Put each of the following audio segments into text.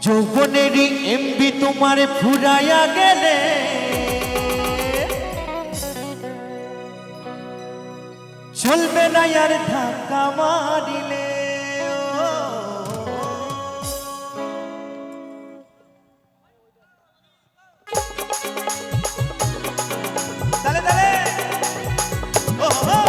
যৌবনেরই MB তোমার ফুরাইয়া গেলে চলবে না আর ধাক্কা মারিলে। তালে তালে ও হো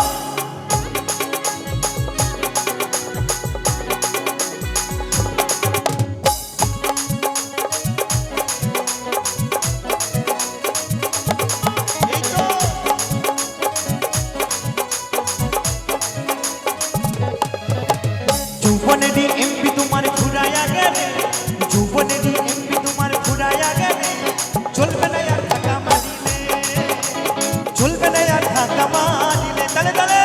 যৌবনেরই এমবি তোমার ফুরাইয়া গেলে, যৌবনেরই এমবি তোমার ফুরাইয়া গেলে চলবে না আর ধাক্কা মারিলে, চলবে না আর ধাক্কা মারিলে। তালে তালে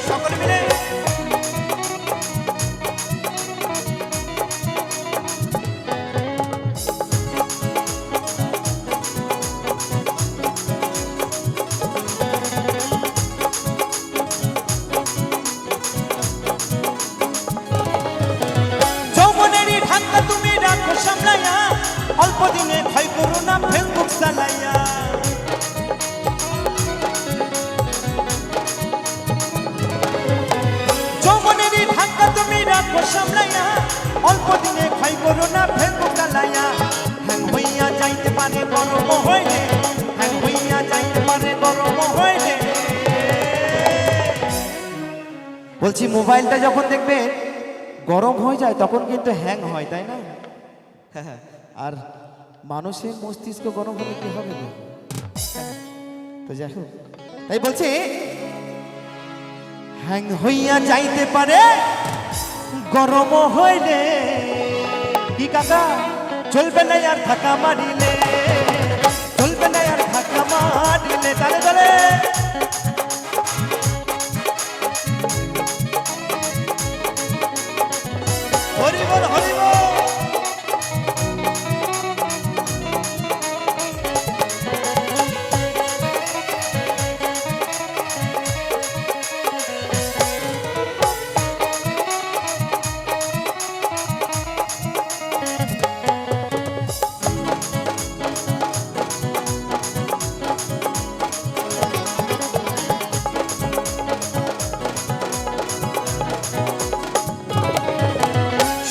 সকলে মিলে যৌবনেরই ঢাকা তুমি রাখো সামলাইয়া, অল্প দিনে ভয় করো না ফেসবুক চালাইয়া। যৌবনেরই ঢাকা তুমি রাখো সামলাইয়া, অল্প দিনে ভয় করো না ফেসবুক চালাইয়া। হ্যাং হইয়া যাইতে পারে গরম হইলে, হ্যাং হইয়া যাইতে পারে গরম হইলে। বলছি মোবাইলটা যখন দেখবে গরম হয়ে যায় তখন কিন্তু হ্যাং হয়, তাই না? আর মানুষের মস্তিষ্ক গরম হলে কি হবে না? তো যাই হোক, তাই বলছি হ্যাং হইয়া যাইতে পারে গরম হইলে, কি কাকা চলবে না আর ধাক্কা মারিলে, চলবে না আর ধাক্কা মারিলে। তালে তালে হরিবল হরিবল।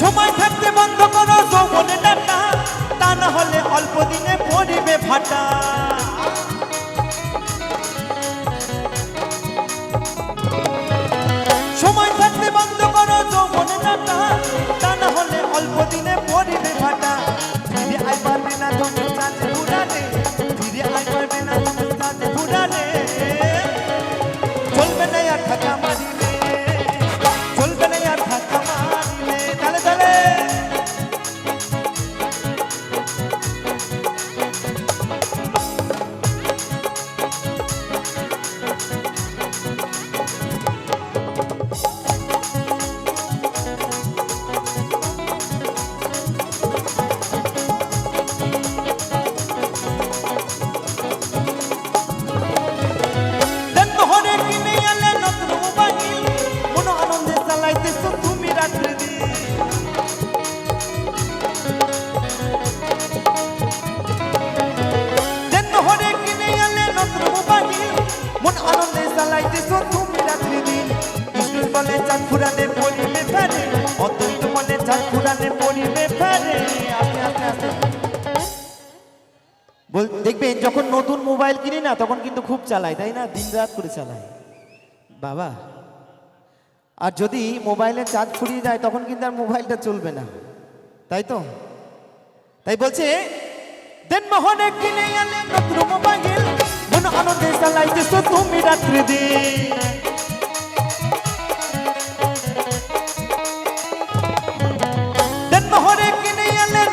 সময় থাকতে বন্ধ করো যৌবনে ডাটা, তা না হলে অল্প দিনে পড়িবে ফাটা। সময় থাকতে বন্ধ করো যৌবনে ডাটা, তা না হলে অল্প দিনে পড়িবে ফাটা। ফিরে আই পারবে না তুমি চাঁদে ঘুরালে, ফিরে আই পারবে না তুমি চাঁদে ঘুরালে। চলবে না আর ধাক্কা মারিলে, চলবে না আর ধাক্কা মারিলে। তালে তালে ফুরানে পড়িবে ফেরে, অদ্বৈত মনে চাঁদ ফুরানে পড়িবে ফেরে। আস্তে আস্তে আস্তে দেখবেন যখন নতুন মোবাইল কিনি না তখন কিন্তু খুব চালায়, তাই না? দিন রাত করে চালায় বাবা। আর যদি মোবাইলে চার্জ ফুরিয়ে যায় তখন কিন্তু আর মোবাইলটা চলবে না, তাই তো? তাই বলছে দেন মোহনে কিনে আনলে নতুন মোবাইল, মন আনন্দে চালাইতেছো তুমি রাত্রি দিন।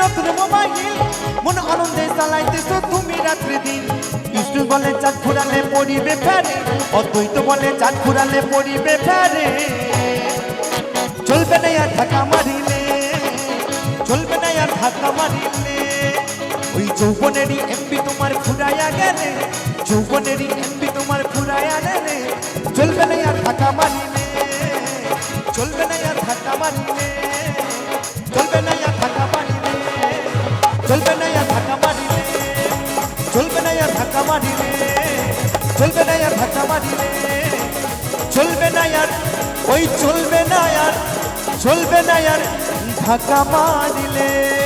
নতুন মোবাইল মন আনন্দে চালাইতেছো তুমি রাত্রি দিন। বিষ্ণু বলে চাঁদ ফুরালে পড়িবে ফেরে, অদ্বৈত বলে চাঁদ ফুরালে পড়িবে ফেরে। চলবে না আর ধাক্কা মারিলে, ধাক্কা মারিলে ওই যৌবনেরই এমবি তোমার ফুরাইয়া গেলে যৌবনেরই এমবি তোমার ফুরাইয়া গেলে চলবে না আর ধাক্কা মারিলে চলবে না আর ধাক্কা মারিলে চলবে না আর ধাক্কা মারিলে চলবে না আর ধাক্কা মারিলে চলবে না আর ধাক্কা মারিলে চলবে না আর ধাক্কা মারিলে চলবে না আর ওই চলবে না আর ধাক্কা মারিলে